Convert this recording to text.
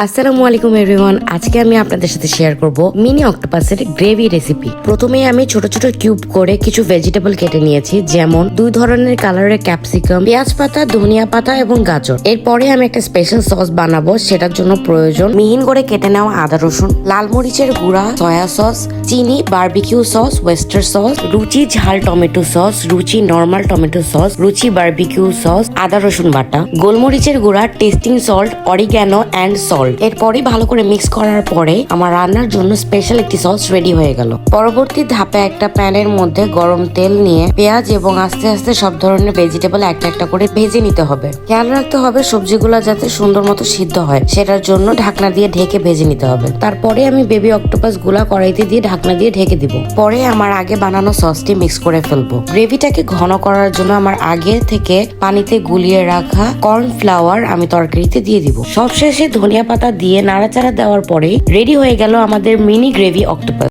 আসসালামু আলাইকুম এভরিওয়ান। আজকে আমি আপনাদের সাথে শেয়ার করব মিনি অক্টোপাসের গ্রেভি রেসিপি। প্রথমেই আমি ছোট ছোট কিউব করে কিছু ভেজিটেবল কেটে নিয়েছি, যেমন 2 ধরনের কালারের ক্যাপসিকাম, পেঁয়াজ পাতা, ধনিয়া পাতা এবং গাজর। এরপরে আমি একটা স্পেশাল সস বানাবো, সেটার জন্য প্রয়োজন মিহিন করে কেটে নেওয়া আদা রসুন, লাল মরিচের গুঁড়া, সয়া সস, চিনি, বারবিকিউ সস, ওয়েস্টার সস, রুচি ঝাল টমেটো সস, রুচি নর্মাল টমেটো সস, রুচি বারবিকিউ সস, আদা রসুন বাটা, গোলমরিচের গুঁড়া, testing salt, oregano and salt. এরপরে ভালো করে মিক্স করার পরে আমার রান্নার জন্য স্পেশাল একটি সস রেডি হয়ে গেল। পরবর্তী ধাপে একটা প্যানের মধ্যে গরম তেল নিয়ে পেঁয়াজ এবং আস্তে আস্তে সব ধরনের ভেজিটেবল একটা একটা করে ভেজে নিতে হবে। খেয়াল রাখতে হবে সবজিগুলো যাতে সুন্দর মতো সিদ্ধ হয়, সেটার জন্য ঢাকনা দিয়ে ঢেকে ভেজে নিতে হবে। তারপরে আমি বেবি অক্টোপাস গুলা কড়াইতে দিয়ে ঢাকনা দিয়ে ঢেকে দিব। পরে আমার আগে বানানো সসটি মিক্স করে ফেলবো। গ্রেভিটাকে ঘন করার জন্য আমার আগে থেকে পানিতে গুলিয়ে রাখা কর্নফ্লাওয়ার আমি তরকারিতে দিয়ে দিব। সবশেষে ধনিয়া পাতা দিয়ে নাড়াচাড়া দেওয়ার পরে রেডি হয়ে গেল আমাদের মিনি গ্রেভি অক্টোপাস।